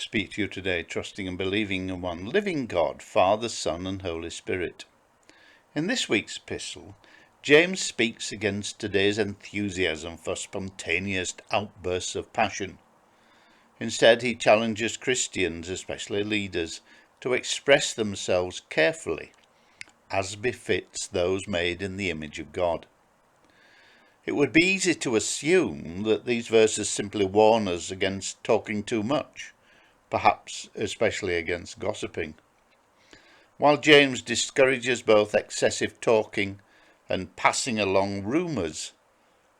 speak to you today, trusting and believing in one living God, Father, Son and Holy Spirit. In this week's epistle, James speaks against today's enthusiasm for spontaneous outbursts of passion. Instead, he challenges Christians, especially leaders, to express themselves carefully, as befits those made in the image of God. It would be easy to assume that these verses simply warn us against talking too much, perhaps especially against gossiping. While James discourages both excessive talking and passing along rumours,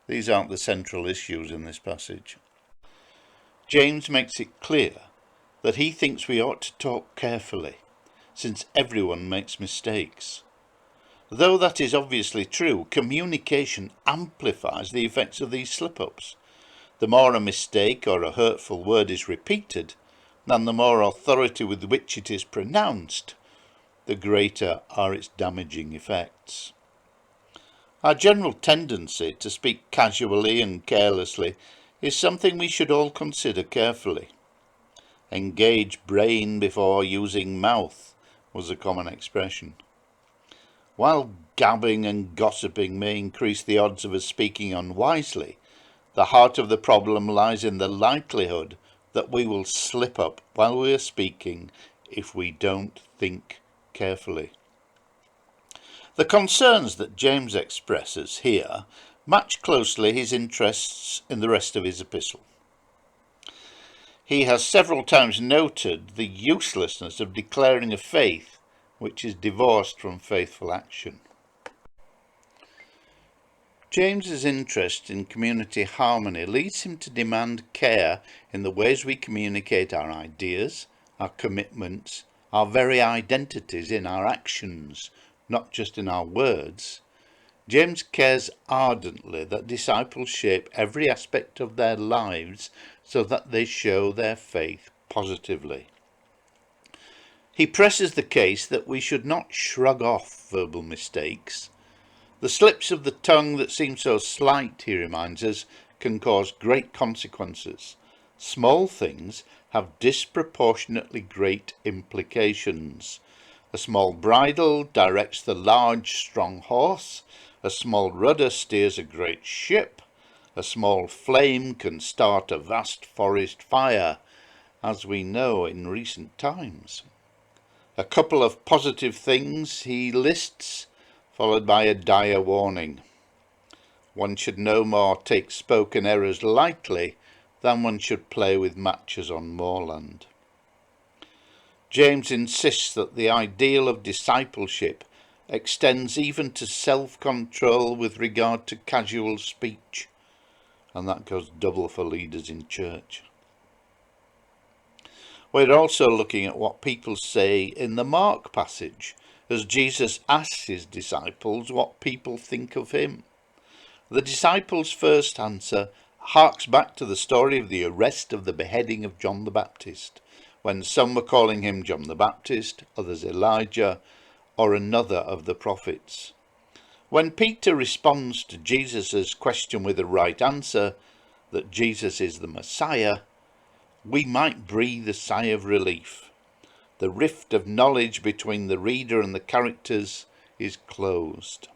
these aren't the central issues in this passage. James makes it clear that he thinks we ought to talk carefully, since everyone makes mistakes. Though that is obviously true, communication amplifies the effects of these slip-ups. The more a mistake or a hurtful word is repeated, and the more authority with which it is pronounced, the greater are its damaging effects. Our general tendency to speak casually and carelessly is something we should all consider carefully. Engage brain before using mouth was a common expression. While gabbing and gossiping may increase the odds of us speaking unwisely, the heart of the problem lies in the likelihood that we will slip up while we are speaking if we don't think carefully. The concerns that James expresses here match closely his interests in the rest of his epistle. He has several times noted the uselessness of declaring a faith which is divorced from faithful action. James's interest in community harmony leads him to demand care in the ways we communicate our ideas, our commitments, our very identities in our actions, not just in our words. James cares ardently that disciples shape every aspect of their lives so that they show their faith positively. He presses the case that we should not shrug off verbal mistakes. The slips of the tongue that seem so slight, he reminds us, can cause great consequences. Small things have disproportionately great implications. A small bridle directs the large, strong horse. A small rudder steers a great ship. A small flame can start a vast forest fire, as we know in recent times. A couple of positive things he lists, followed by a dire warning. One should no more take spoken errors lightly than one should play with matches on moorland. James insists that the ideal of discipleship extends even to self-control with regard to casual speech, and that goes double for leaders in church. We're also looking at what people say in the Mark passage, as Jesus asks his disciples what people think of him. The disciples' first answer harks back to the story of the arrest of the beheading of John the Baptist, when some were calling him John the Baptist, others Elijah, or another of the prophets. When Peter responds to Jesus' question with a right answer, that Jesus is the Messiah, we might breathe a sigh of relief. The rift of knowledge between the reader and the characters is closed.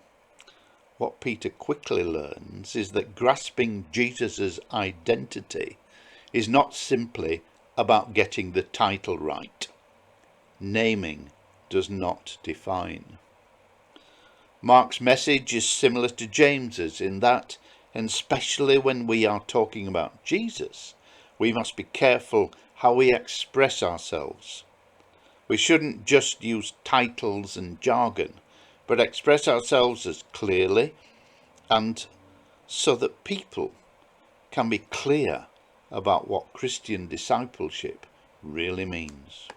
What Peter quickly learns is that grasping Jesus' identity is not simply about getting the title right. Naming does not define. Mark's message is similar to James's in that, and especially when we are talking about Jesus, we must be careful how we express ourselves. We shouldn't just use titles and jargon, but express ourselves as clearly and so that people can be clear about what Christian discipleship really means.